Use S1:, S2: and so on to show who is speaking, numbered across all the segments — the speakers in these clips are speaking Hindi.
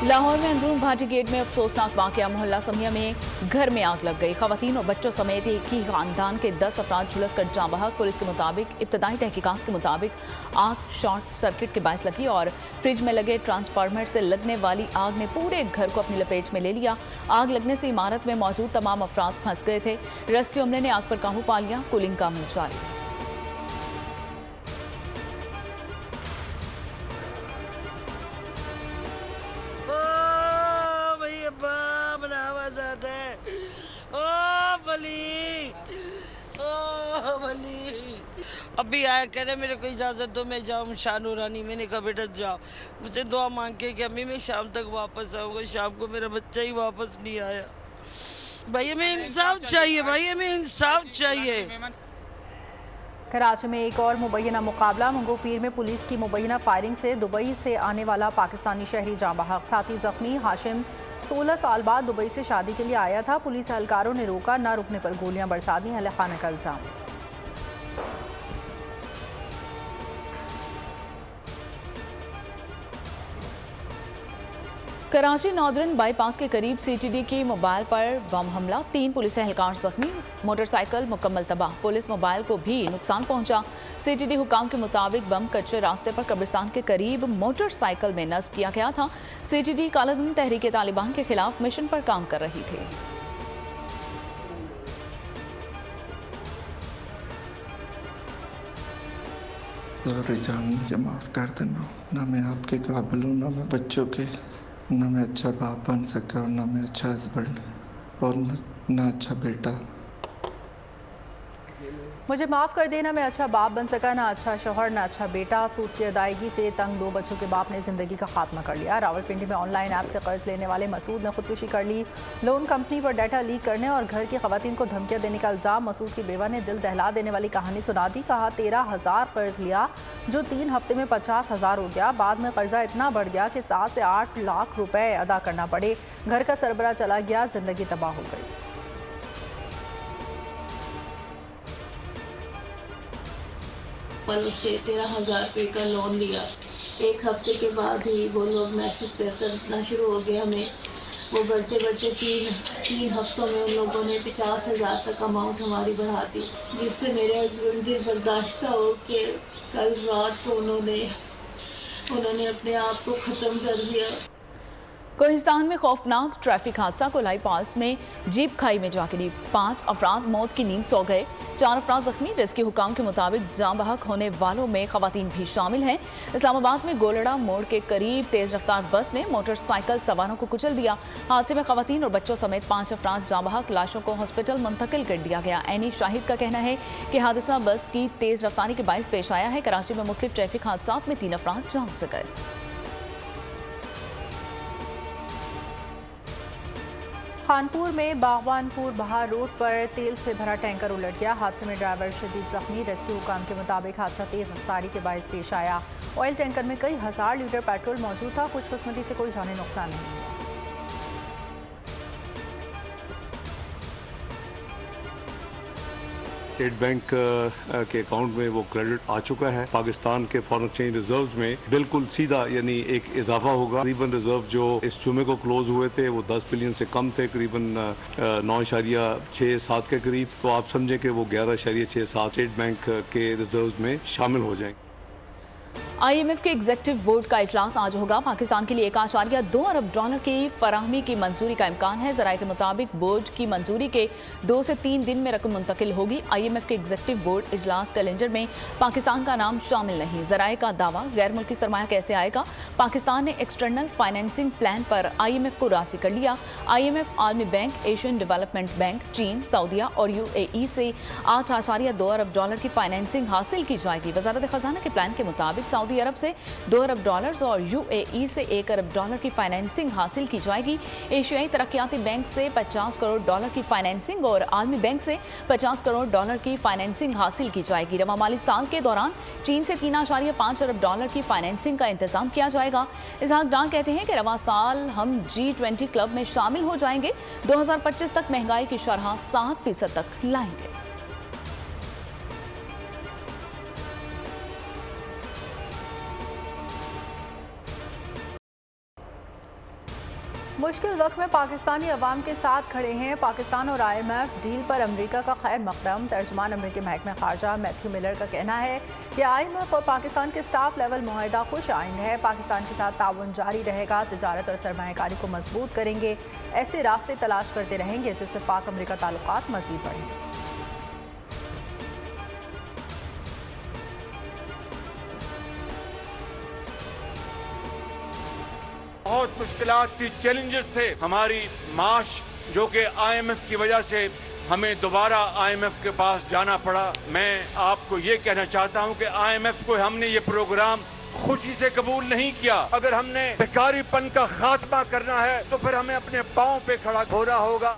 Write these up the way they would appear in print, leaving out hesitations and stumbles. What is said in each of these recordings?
S1: लाहौर में अंदरून भाटी गेट में अफसोसनाक वाकया। मोहल्ला समिया में घर में आग लग गई। खवातीन और बच्चों समेत एक ही खानदान के 10 अफराद झुलस कर जाँ बहक। पुलिस के मुताबिक इब्तदाई तहकीकात के मुताबिक आग शॉर्ट सर्किट के बायस लगी और फ्रिज में लगे ट्रांसफार्मर से लगने वाली आग ने पूरे घर को अपनी लपेट में ले लिया। आग लगने से इमारत में मौजूद तमाम अफराद फंस गए थे। रेस्क्यू अमले ने आग पर काबू पा लिया। कूलिंग का अमल जारी।
S2: अभी आया कह रहे मेरे को इजाज़त दो मैं जाऊँ शानू रानी। मैंने कहा बेटा जाओ। मुझे दुआ मांग के कि अम्मी मैं शाम तक वापस आऊँगा। शाम को मेरा बच्चा ही वापस नहीं आया। भाई हमें इंसाफ चाहिए, भाई हमें इंसाफ चाहिए।
S3: कराची में एक और मुबैना मुकाबला। मंगो पीर में पुलिस की मुबैना फायरिंग से दुबई से आने वाला पाकिस्तानी शहरी जाँ बहक। साथी जख्मी हाशिम 16 साल बाद दुबई से शादी के लिए आया था। पुलिस एहलकारों ने रोका, ना रुकने पर गोलियां बरसा दी। अहले खाना का इल्जाम।
S1: कराची नॉर्दर्न बाईपास के करीब सीटीडी की मोबाइल पर बम हमला। 3 पुलिस एहलकार जख्मी। मोटरसाइकिल मुकम्मल तबाह। पुलिस मोबाइल को भी नुकसान पहुंचा। सीटीडी हुकाम के मुताबिक बम कच्चे रास्ते पर कब्रिस्तान के करीब मोटरसाइकिल में नस्ब किया गया था। सीटीडी कालादन तहरीक तालिबान के खिलाफ मिशन पर काम कर रही थी।
S4: जान मुझे माफ़ कर देना। ना मैं आपके काबिल हूँ, ना मैं बच्चों के, ना मैं अच्छा बाप बन सका और ना मैं अच्छा हस्बैंड और ना अच्छा बेटा।
S3: मुझे माफ़ कर देना, मैं अच्छा बाप बन सका, ना अच्छा शौहर, ना अच्छा बेटा। सूद की अदायगी से तंग 2 बच्चों के बाप ने ज़िंदगी का खात्मा कर लिया। रावलपिंडी में ऑनलाइन ऐप से कर्ज लेने वाले मसूद ने खुदकुशी कर ली। लोन कंपनी पर डाटा लीक करने और घर की खवातीन को धमकियां देने का इल्ज़ाम। मसूद की बेवा ने दिल दहला देने वाली कहानी सुना दी। कहा 13,000 कर्ज लिया जो 3 हफ्ते में 50,000 हो गया। बाद में कर्जा इतना बढ़ गया कि 7 से 8 लाख रुपए अदा करना पड़े। घर का सरबरा चला गया, जिंदगी तबाह हो गई।
S5: पर उससे 13,000 रुपये का लोन लिया। 1 हफ्ते के बाद ही वो लोग मैसेज पे करना शुरू हो गया हमें। वो बढ़ते बढ़ते तीन हफ्तों में उन लोगों ने 50,000 तक अमाउंट हमारी बढ़ा दी, जिससे मेरे हस्बैंड दिल बर्दाश्त हो कि कल रात को उन्होंने अपने आप को ख़त्म कर दिया।
S1: कोहिस्तान में खौफनाक ट्रैफिक हादसा। कोलाई पाल्स में जीप खाई में जा गिरी। 5 अफराद मौत की नींद सो गए। 4 अफराद जख्मी। रेस्क्यू हुकाम के मुताबिक जाँ बहक होने वालों में खवातीन भी शामिल हैं। इस्लामाबाद में गोलड़ा मोड़ के करीब तेज रफ्तार बस ने मोटरसाइकिल सवारों को कुचल दिया। हादसे में खवातीन और बच्चों समेत 5 अफराद जाँ बहक। लाशों को हॉस्पिटल मुंतकिल कर दिया गया। ऐनी शाहिद का कहना है कि हादसा बस की तेज रफ्तारी के बायस पेश आया है। कराची में मुख्तलिफ ट्रैफिक हादसात में 3 अफराद जान से गए।
S3: खानपुर में बागवानपुर बहार रोड पर तेल से भरा टैंकर उलट गया। हादसे में ड्राइवर शदीद जख्मी। रेस्क्यू हुकाम के मुताबिक हादसा तेज रफ्तारी के बायस पेश आया। ऑयल टैंकर में कई हज़ार लीटर पेट्रोल मौजूद था। खुशकिस्मती से कोई जानी नुकसान नहीं हुआ।
S6: स्टेट बैंक के अकाउंट में वो क्रेडिट आ चुका है। पाकिस्तान के फॉरेन एक्सचेंज रिजर्व्स में बिल्कुल सीधा यानी एक इजाफा होगा। करीबन रिजर्व जो इस जुमे को क्लोज हुए थे वो 10 बिलियन से कम थे, करीबन 9.67 के करीब। तो आप समझें कि वो 11.67 स्टेट बैंक के रिजर्व्स में शामिल हो जाएंगे।
S1: IMF के एग्जीक्यूटिव बोर्ड का इजलास आज होगा। पाकिस्तान के लिए $1.2 अरब की फराहमी की मंजूरी का इम्कान है। जराये के मुताबिक बोर्ड की मंजूरी के 2 से 3 दिन में रकम मुंतकिल होगी। IMF के एग्जीक्यूटिव बोर्ड इजलास कैलेंडर में पाकिस्तान का नाम शामिल नहीं। जराये का दावा गैर मुल्की सरमाया कैसे आएगा। पाकिस्तान ने एक्सटर्नल फाइनेंसिंग प्लान पर IMF को राज़ी कर लिया। IMF, आलमी बैंक, एशियन डेवलपमेंट बैंक, चीन, सऊदीया और UAE से $8.2 अरब की फाइनेंसिंग हासिल की जाएगी। वजारत खजाना के प्लान के मुताबिक सऊदी अरब से $2 अरब और UAE से $1 अरब की फाइनेंसिंग हासिल की जाएगी। एशियाई तरक्याती बैंक से $50 करोड़ की फाइनेंसिंग और आलमी बैंक से $50 करोड़ की फाइनेंसिंग हासिल की जाएगी। रवा माली साल के दौरान चीन से $3.5 अरब की फाइनेंसिंग का इंतजाम किया जाएगा। इसहाक डार कहते हैं कि रवा साल हम G20 क्लब में शामिल हो जाएंगे। 2025 तक महंगाई की शरह 7% तक लाएंगे।
S3: मुश्किल वक्त में पाकिस्तानी अवाम के साथ खड़े हैं। पाकिस्तान और IMF डील पर अमेरिका का खैर मकदम। तर्जुमान अमेरिकी महकमा खारजा मैथ्यू मिलर का कहना है कि IMF और पाकिस्तान के स्टाफ लेवल मुआहदा खुश आइंद है। पाकिस्तान के साथ ताउन जारी रहेगा, तिजारत और सरमायाकारी को मजबूत करेंगे, ऐसे रास्ते तलाश करते रहेंगे जिससे पाक अमेरिका ताल्लुकात मजीद बढ़ेंगे।
S7: बहुत मुश्किलात थी, चैलेंजेस थे। हमारी माश जो कि IMF की वजह से हमें दोबारा IMF के पास जाना पड़ा। मैं आपको ये कहना चाहता हूँ कि IMF को हमने ये प्रोग्राम खुशी से कबूल नहीं किया। अगर हमने बेकारीपन का खात्मा करना है तो फिर हमें अपने पाँव पे खड़ा होना होगा।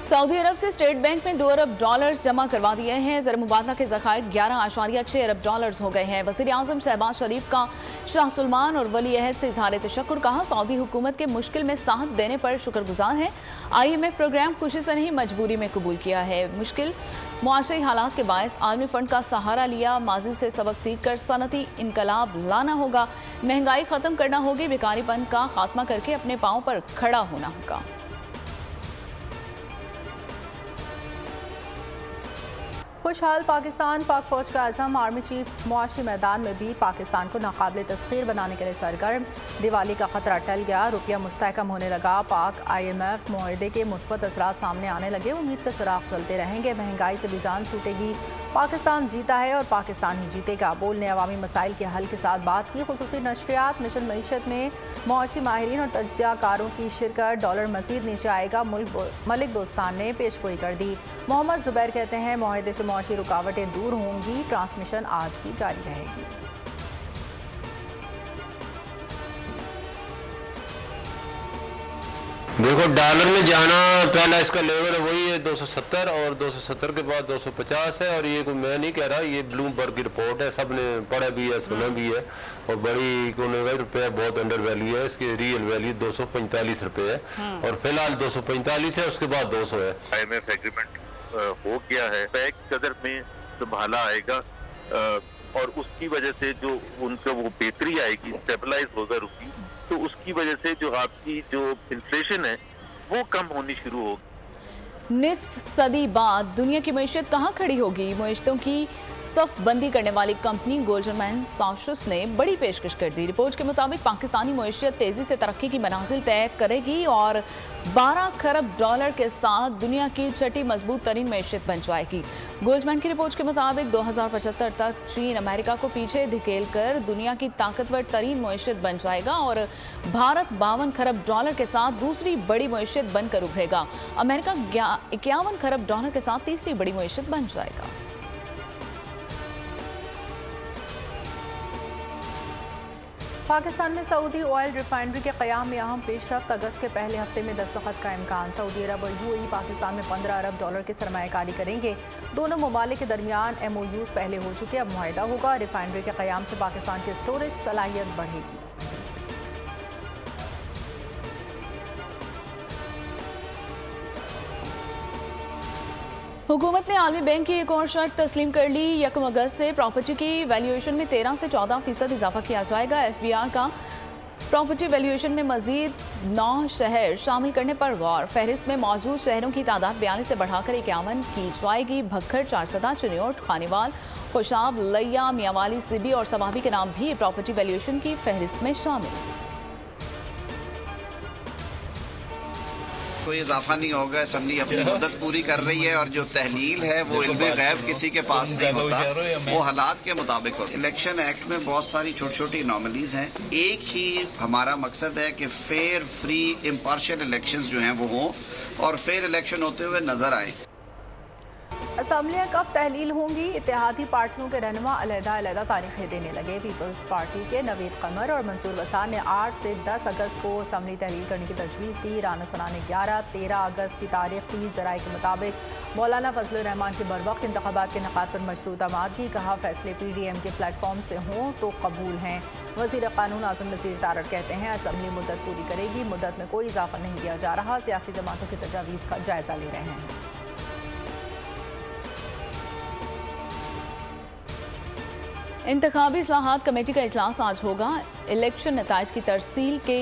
S1: सऊदी अरब से स्टेट बैंक में $2 अरब जमा करवा दिए हैं। ज़र मुबादला के ज़खायर $11.6 अरब हो गए हैं। वज़ीर आज़म शहबाज शरीफ का शाह सलमान और वली अहद से इज़हार तशक्कुर। कहा, सऊदी हुकूमत के मुश्किल में साथ देने पर शुक्रगुजार हैं। IMF प्रोग्राम खुशी से नहीं मजबूरी में कबूल किया है। मुश्किल मुआशरी हालात के बायस आलमी फंड का सहारा लिया। माजी से सबक सीख कर सनती इनकलाब लाना होगा, महंगाई ख़त्म करना होगी, बेकारीपन का खात्मा करके अपने पाँव पर खड़ा होना होगा।
S3: खुशहाल पाकिस्तान। पाक फौज का आज़म आर्मी चीफ मुआशी मैदान में भी पाकिस्तान को नाकाबिल तस्खीर बनाने के लिए सरगर्म। दिवाली का खतरा टल गया, रुपया मुस्तहकम होने लगा। पाक IMF मुआहदे के मुस्बत असरात सामने आने लगे। उम्मीद के सुराग चलते रहेंगे, महंगाई से भी जान छूटेगी। पाकिस्तान जीता है और पाकिस्तान ही जीतेगा। बोल ने अवामी मसाइल के हल के साथ बात की। खुसूसी नशरियात मिशन मईशत में मुआशी माहिरीन और तज्ज़ियाकारों की शिरकत। डॉलर मज़ीद नीचे आएगा, मलिक दोस्तान ने पेशगोई कर दी। मोहम्मद जुबैर कहते हैं, मुआहदे से मुआशी रुकावटें दूर होंगी, ट्रांसमिशन आज भी जारी रहेगी।
S8: देखो, डॉलर में जाना पहला इसका लेवल है वही है 270 और 270 के बाद 250 है। और ये कोई मैं नहीं कह रहा, ये ब्लूमबर्ग की रिपोर्ट है, सबने पढ़ा भी है, सुना भी है। और बड़ी रुपया बहुत अंडर वैल्यू है, इसकी रियल वैल्यू 245 रुपये है और फिलहाल 245 है, उसके बाद 200 है।
S9: IMF एग्रीमेंट हो गया है, पैक कदर में संभाला आएगा और उसकी वजह से जो उनका वो बेहतरी आएगी, स्टेबलाइज होगा रुपये, तो उसकी वजह से जो आपकी जो इन्फ्लेशन है वो कम होनी शुरू होगी।
S1: निस्फ सदी बाद दुनिया की मईशत कहाँ खड़ी होगी? मईशतों की सफ बंदी करने वाली कंपनी गोल्डमैन सॉशस ने बड़ी पेशकश कर दी। रिपोर्ट के मुताबिक पाकिस्तानी मईशत तेजी से तरक्की की मंजिल तय करेगी और $12 खरब के साथ दुनिया की छठी मजबूत तरीन मईशत बन जाएगी। गोल्डमैन की रिपोर्ट के मुताबिक 2075 तक चीन अमेरिका को पीछे धकेल कर दुनिया की ताकतवर तरीन मईशत बन जाएगा और भारत $52 खरब के साथ दूसरी बड़ी मईशत बनकर उभरेगा। अमेरिका $51 खरब के साथ तीसरी बड़ी मईशत बन जाएगा।
S3: पाकिस्तान में सऊदी ऑयल रिफाइनरी के क़याम में अहम पेशरफ्त। अगस्त के पहले हफ्ते में दस्तखत का इम्कान। सऊदी अरब और UAE पाकिस्तान में $15 अरब की सरमायाकारी करेंगे। दोनों ममालिक के दरमियान MOUs पहले हो चुके, अब मुआहदा होगा। रिफाइनरी के क़याम से पाकिस्तान की स्टोरेज सलाहियत बढ़ेगी।
S1: हुकूमत ने आलमी बैंक की एक और शर्त तस्लीम कर ली। 1 अगस्त से प्रॉपर्टी की वैल्यूएशन में 13 से 14% इजाफा किया जाएगा। FBR का प्रॉपर्टी वैल्यूएशन में मजीद 9 शहर शामिल करने पर गौर। फहरिस्त में मौजूद शहरों की तादाद 42 से बढ़ाकर 51 की जाएगी। भक्खर, चारसदा, चिन्योट, खानीवाल, खुशाब, लैया, मियावाली, सिबी और सवाबी के नाम भी प्रॉपर्टी वैल्यूएशन की फहरिस्त में शामिल।
S10: कोई इजाफा नहीं होगा। असम्बली अपनी मुद्दत पूरी कर रही है और जो तहलील है वो इल्मे गैब किसी के पास नहीं होता, वो हालात के मुताबिक होता। इलेक्शन एक्ट में बहुत सारी छोटी छोटी अनोमलीज हैं। एक ही हमारा मकसद है कि फेयर, फ्री, इम्पार्शियल इलेक्शंस जो हैं वो हों और फेयर इलेक्शन होते हुए नजर आए।
S3: असम्बलियाँ कब तहलील होंगी? इत्तेहादी पार्टियों के रहनुमा अलहदा तारीखें देने लगे। पीपल्स पार्टी के नवीद कमर और मंसूर वसार ने 8 से 10 अगस्त को असम्बली तहलील करने की तजवीज़ दी। राना सना ने 11-13 अगस्त की तारीख दी। ज़राए के मुताबिक मौलाना फजलुर रहमान के बरवक्त इंतखाबात के नकात पर मशरूत आमादगी। कहा, फैसले PDM के प्लेटफॉर्म से हों तो कबूल हैं। वज़ीर क़ानून आज़म नज़ीर तारड़ कहते हैं, असम्बली मुद्दत पूरी करेगी, मुद्दत में कोई इजाफा नहीं किया जा रहा। सियासी जमातों की तजावीज़ का जायज़ा ले रहे हैं। इंतखाबी इस्लाहात कमेटी का इजलास आज होगा। इलेक्शन नताइज की तरसील के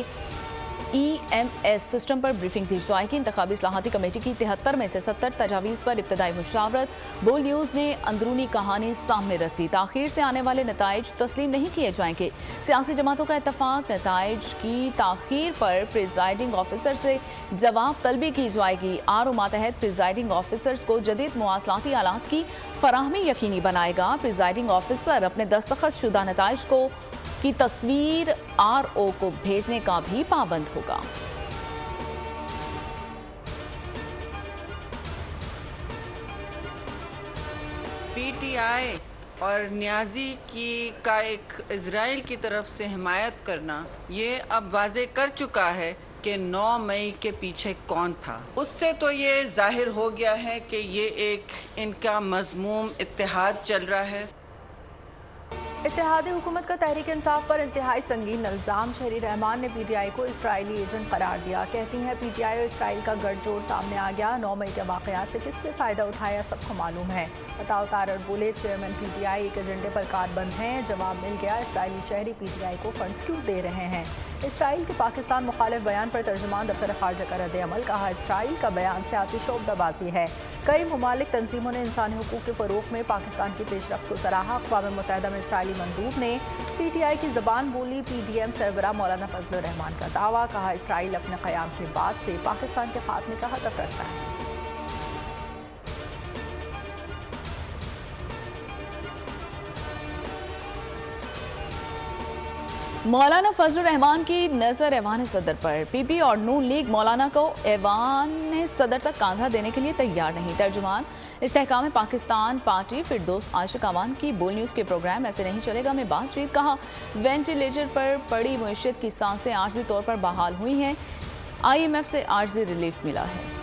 S1: EMS सिस्टम पर ब्रीफिंग दी जाएगी। इंतखाबी इस्लाहाती कमेटी की 73 में से 70 तजावीज़ पर इब्तदाई मुशावरत। बोल न्यूज़ ने अंदरूनी कहानी सामने रख दी। ताखीर से आने वाले नताइज तस्लीम नहीं किए जाएंगे। सियासी जमातों का इत्तफाक, नताइज की ताखीर पर प्रिजाइडिंग ऑफिसर से जवाब तलबी की जाएगी। RO मातहत प्रिजाइडिंग ऑफिसर्स को जदीद मुवासलाती आलात की फराहमी यकीनी बनाएगा। प्रिजाइडिंग ऑफिसर अपने दस्तखत शुदा नताइज की तस्वीर RO को भेजने का भी पाबंद होगा।
S11: PTI और न्याजी का एक इजराइल की तरफ से हिमायत करना ये अब वाजे कर चुका है कि 9 मई के पीछे कौन था। उससे तो ये जाहिर हो गया है कि ये एक इनका मज़मूम इत्तेहाद चल रहा है।
S3: इत्तेहादी हुकूमत का तहरीक इंसाफ पर इंतहाई संगीन इल्ज़ाम। शहरी रहमान ने PTI को इसराइली एजेंट करार दिया। कहती हैं PTI और इसराइल का गठजोड़ सामने आ गया। 9 मई के वाक़यात से किसने फ़ायदा उठाया सबको मालूम है। अताउ तारर बोले, चेयरमैन PTI एक एजेंडे पर कारबंद हैं। जवाब मिल गया, इसराइली शहरी PTI को फंड्स क्यों दे रहे हैं। इसराइल के पाकिस्तान मुखालिफ बयान पर तर्जुमान दफ्तर ख़ारजा का रद्द-ए-अमल। कहा, इसराइल का बयान सियासी शोबदाबाजी है। कई ममालिक तंजीमों ने इंसानी हुकूक के फ़रोग़ में पाकिस्तान की पेशरफ्त को सराहा। अक़वाम मुत्तहिदा में इसराइली मंदूब ने PTI की ज़बान बोली। PDM सरबराह मौलाना फजलुर रहमान का दावा। कहा, इसराइल अपने क़याम के बाद से पाकिस्तान के खात्मे का हदफ रखता है।
S1: मौलाना फजलुर रहमान की नज़र ऐवान सदर पर। PP और नून लीग मौलाना को ऐवान सदर तक कांधा देने के लिए तैयार नहीं। तर्जुमान इस्तेहकाम पाकिस्तान पार्टी फिरदौस आशिक अवान की बोल न्यूज़ के प्रोग्राम ऐसे नहीं चलेगा में बातचीत। कहा, वेंटिलेटर पर पड़ी मुईशत की सांसें आर्जी तौर पर बहाल हुई हैं। IMF से आर्जी रिलीफ मिला है।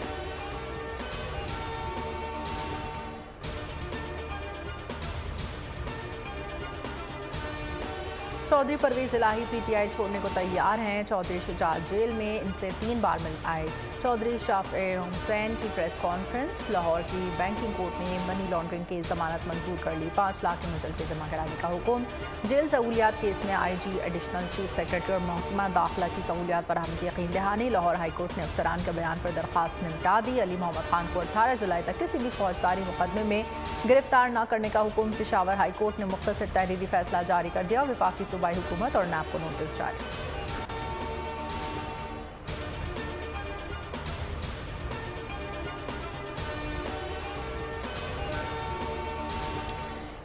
S3: चौधरी परवेज इलाही PTI छोड़ने को तैयार हैं। चौधरी शुजात जेल में इनसे 3 बार मिल आए। चौधरी शाफिर हुसैन की प्रेस कॉन्फ्रेंस। लाहौर की बैंकिंग कोर्ट ने मनी लॉन्ड्रिंग की जमानत मंजूर कर ली। 5 लाख के मुचलके जमा कराने का हुक्म। जेल सहूलियात केस में IG एडिशनल चीफ सेक्रेटरी और महकमा दाखिला की सहूलियात फराहमी की यकीन दहानी। लाहौर हाईकोर्ट ने अफसरान के बयान पर दरख्वास्त निपटा दी। अली मोहम्मद खान को 18 जुलाई तक किसी भी फौजदारी मुकदमे में गिरफ्तार न करने का हुक्म। पेशावर हाईकोर्ट ने मुख्तसर तहरीरी फैसला जारी कर दिया। वफाकी सूबाई हुकूमत और NAB को नोटिस जारी।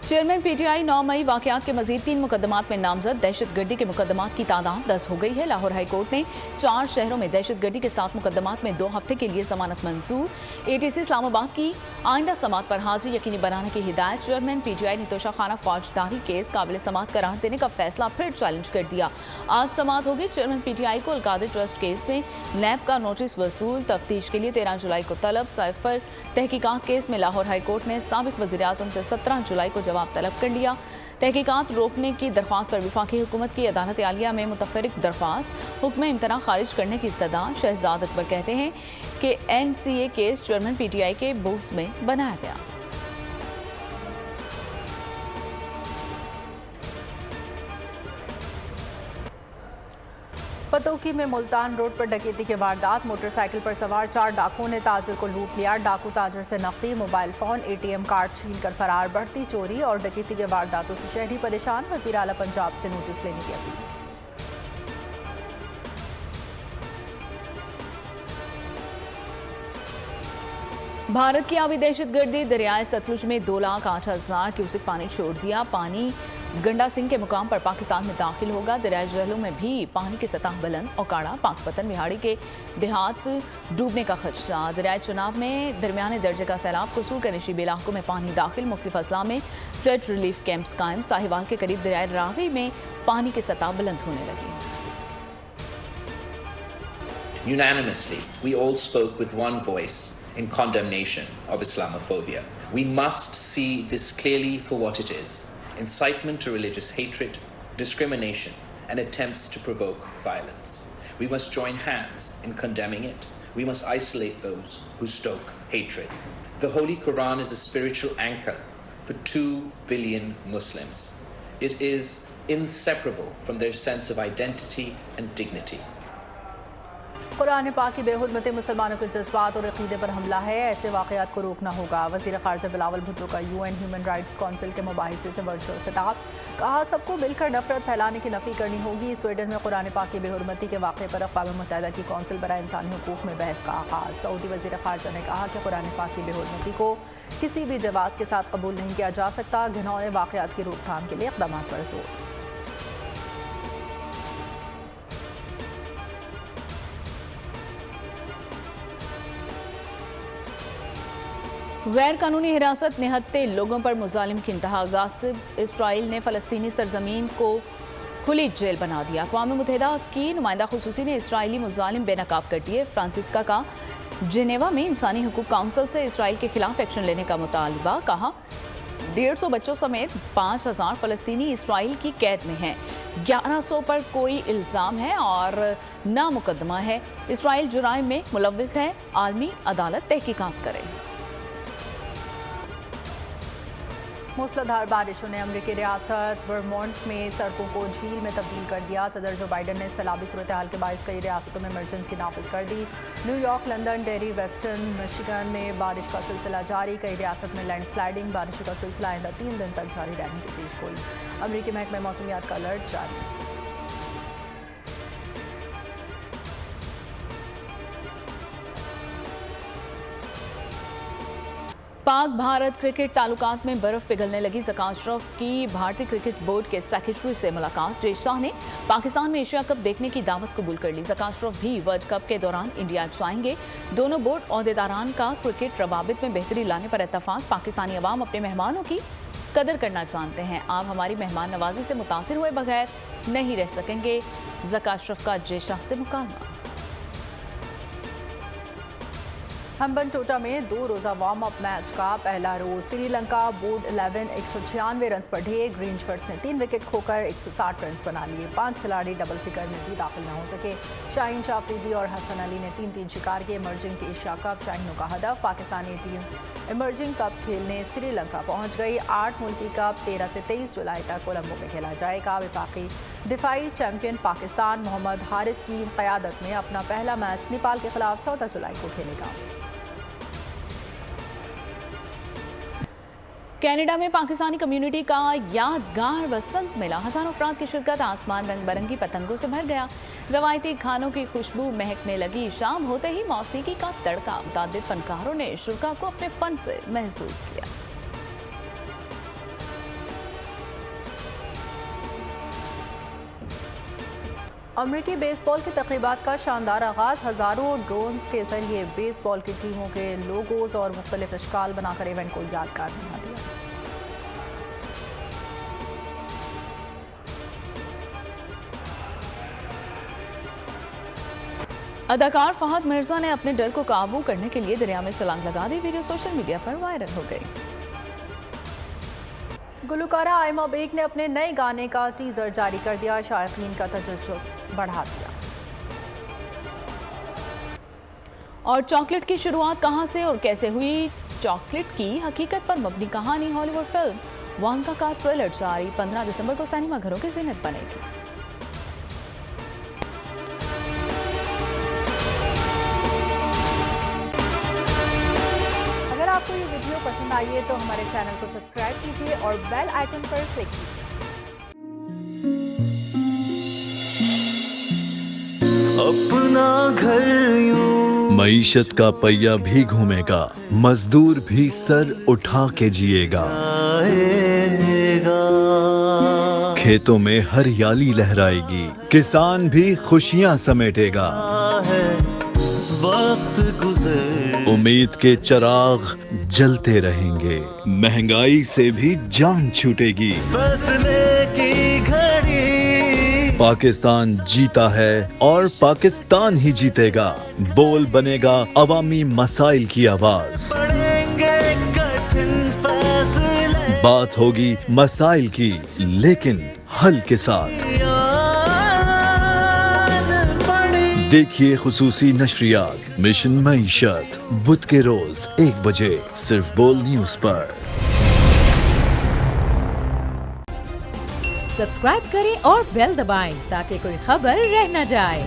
S1: चेयरमैन PTI 9 मई वाकयात के मजीद 3 मुकदमात में नामजद। दहशतगर्दी के मुकदमात की तादाद 10 हो गई है। लाहौर हाईकोर्ट ने 4 शहरों में दहशतगर्दी के 7 मुकदमात में 2 हफ्ते के लिए जमानत मंजूर। ATC इस्लामाबाद की आइंदा समात पर हाजिरी यकीनी बनाने की हिदायत। चेयरमैन PTI ने तोशाखाना फौजदारी केस काबिल समात करार देने का फैसला फिर चैलेंज कर दिया। आज समात होगी। चेयरमैन PTI को अलकादर ट्रस्ट केस में NAB का नोटिस वसूल। तफ्तीश के लिए 13 जुलाई को तलब। साइफर तहकीकात केस में लाहौर हाईकोर्ट ने साबिक वज़ीर आज़म से 17 जुलाई को जवाब तलब कर लिया। तहकीकात रोकने की दरख्वास्त पर वफाकी हुकूमत की अदालत आलिया में मुतफरिक दरख्वास्त हुक्म इम्तना खारिज करने की इस्तदा। शहजाद अकबर कहते हैं कि NCA केस चेयरमैन PTI के बोर्ड्स में बनाया गया।
S3: पतोकी में मुल्तान रोड पर डकैती के वारदात। मोटरसाइकिल पर सवार 4 डाकुओं ने ताजर को लूट लिया। डाकू ताजर से नकदी, मोबाइल फ़ोन, ATM कार्ड छीन कर फरार। बढ़ती चोरी और डकैती के वारदातों से शहरी परेशान। वज़ीर आला पंजाब से नोटिस लेने की अपील।
S1: भारत की आबी दहशतगर्दी। दरियाए सतलुज में 2,08,000 क्यूसेक पानी छोड़ दिया। पानी गंडा सिंह के मुकाम पर पाकिस्तान में दाखिल होगा। दरियाए जहलों में भी पानी की सतह बुलंद। ओकाड़ा, पाकपतन, बिहाड़ी के देहात डूबने का खदशा। दरियाए चुनाव में दरमियाने दर्जे का सैलाब। कसूर के नशीबे इलाकों में पानी दाखिल। मुख्तलिफ अजला में फ्लड रिलीफ कैंप्स कायम। साहिवाल के करीब दरियाए रावी में पानी की सतह बुलंद होने लगी।
S12: Unanimously, we all spoke with one voice in condemnation of Islamophobia. We must see this clearly for what it is: incitement to religious hatred, discrimination, and attempts to provoke violence. We must join hands in condemning it. We must isolate those who stoke hatred. The Holy Quran is a spiritual anchor for 2 billion Muslims. It is inseparable from their sense of identity and dignity.
S3: Quran पाक की बेहुरमती मुसलमानों के जज्बात और अकीदे पर हमला है, ऐसे वाक़यात को रोकना होगा। वज़ीर ख़ारजा बिलावल भुट्टो का UN ह्यूमन राइट्स काउंसिल के मुबाहिसे से वर्चुअल खिताब। कहा, सबको मिलकर नफरत फैलाने की नफ़ी करनी होगी। स्वीडन में कुरान पाक की बेहुरमती के वाक़े पर अक़वाम मुत्तहिदा की कौंसिल बराए इंसानी हुकूक़ में बहस का आगाज़। सऊदी वज़ीर ख़ारजा ने कहा कि कुरान पाक की बेहुरमती को किसी भी जवाब के साथ कबूल नहीं किया जा सकता। घिनौने वाक़यात की रोकथाम के लिए इक़दाम पर जोर।
S1: गैर कानूनी हिरासत निहत्ते लोगों पर मुजालिम की इंतहा। गासिब इसराइल ने फ़लस्तीनी सरजमीन को खुली जेल बना दिया। अक़वाम मुत्तहिदा की नुमाइंदा खुसूसी ने इसराइली मुजालिम बेनकाब कर दिए। फ्रांसिस्का का जिनेवा में इंसानी हुकूक काउंसिल से इसराइल के खिलाफ एक्शन लेने का मुतालबा। कहा, 150 बच्चों समेत 5000 फ़लस्तीनी इसराइल की कैद में हैं। 1100 पर कोई इल्ज़ाम है और ना मुकदमा है। इसराइल जुराइम में मुलव्विस है। आलमी अदालत तहकीकात करे।
S3: मूसलाधार बारिशों ने अमरीकी रियासत वर्मोंट में सड़कों को झील में तब्दील कर दिया। सदर जो बाइडन ने सैलाबी सूरत हाल के बायस कई रियासतों में इमरजेंसी नाफिज कर दी। New York, London, Derry, western Michigan में बारिश का सिलसिला जारी। कई रियासत में लैंडस्लाइडिंग। बारिश का सिलसिला आइंदा 3 दिन तक जारी रहने की पेशगोई। अमरीकी महकमे मौसमियात का अलर्ट जारी।
S1: पाक भारत क्रिकेट ताल्लुकात में बर्फ पिघलने लगी। ज़का अशरफ की भारतीय क्रिकेट बोर्ड के सेक्रेटरी से मुलाकात। जय शाह ने पाकिस्तान में एशिया कप देखने की दावत कबूल कर ली। ज़का अशरफ भी वर्ल्ड कप के दौरान इंडिया जाएंगे। दोनों बोर्ड ओहदेदारान का क्रिकेट रवाबित में बेहतरी लाने पर इत्तफाक। पाकिस्तानी अवाम अपने मेहमानों की कदर करना जानते हैं। आप हमारी मेहमान नवाजी से मुतासिर हुए बगैर नहीं रह सकेंगे। ज़का अशरफ का जय शाह से मुकालमा।
S3: हम्बनटोटा में 2 रोज़ा वार्म अप मैच का पहला रोज। श्रीलंका बोर्ड 11 196 रन पर ढे। ग्रीन शर्ट्स ने 3 विकेट खोकर 160 रन बना लिए। 5 खिलाड़ी डबल फिगर में भी दाखिल न हो सके। शाहीन शाह अफरीदी और हसन अली ने 3-3 शिकार किए। इमर्जिंग एशिया कप शाहीनों का हदफ। पाकिस्तानी टीम इमर्जिंग कप खेलने श्रीलंका पहुंच गई। 8 मुल्की कप 13 से 23 जुलाई तक कोलंबो में खेला जाएगा। विफाकी दिफाई चैंपियन पाकिस्तान मोहम्मद हारिस की क़यादत में अपना पहला मैच नेपाल के खिलाफ 14 जुलाई को खेलेगा।
S1: कनाडा में पाकिस्तानी कम्युनिटी का यादगार बसंत मेला। हज़ारों अफराद की शिरकत। आसमान रंग बिरंगी पतंगों से भर गया। रवायती खानों की खुशबू महकने लगी। शाम होते ही मौसीकी का तड़का। मुतादिद फनकारों ने शुरा को अपने फन से महसूस किया।
S3: अमरीकी बेसबॉल की तक़रीबात का शानदार आगाज़। हज़ारों ड्रोन्स के जरिए बेसबॉल की टीमों के लोगोज और मुख्तलिफ अशकाल बनाकर इवेंट को यादगार बना दिया।
S1: अदाकार फहद मिर्जा ने अपने डर को काबू करने के लिए दरिया में छलांग लगा दी। वीडियो सोशल मीडिया पर वायरल हो गई।
S3: गुलकारा आयमा बेग ने अपने नए गाने का टीजर जारी कर दिया। शायकीन का तजज्जुब बढ़ा दिया।
S1: और चॉकलेट की शुरुआत कहां से और कैसे हुई? चॉकलेट की हकीकत पर मबनी कहानी। हॉलीवुड फिल्म वांका का ट्रेलर जारी। 15 दिसंबर को सिनेमा घरों की ज़ीनत बनेगी।
S3: अगर आपको ये वीडियो पसंद आई है तो हमारे चैनल को सब्सक्राइब कीजिए और बेल आइकन पर क्लिक कीजिए।
S13: अपना घर मईशत का पहिया भी घूमेगा, मजदूर भी सर उठा के जिएगा। खेतों में हरियाली लहराएगी, किसान भी खुशियां समेटेगा। वक्त गुजर उम्मीद के चिराग जलते रहेंगे, महंगाई से भी जान छूटेगी। फैसले की घड़ी पाकिस्तान जीता है और पाकिस्तान ही जीतेगा। बोल बनेगा अवामी मसाइल की आवाज। बात होगी मसाइल की, लेकिन हल के साथ। देखिए खुसूसी नशरियात मिशन मईशत बुध के रोज 1 बजे सिर्फ बोल न्यूज पर।
S14: सब्सक्राइब करें और बेल दबाएं ताकि कोई खबर रह न जाए।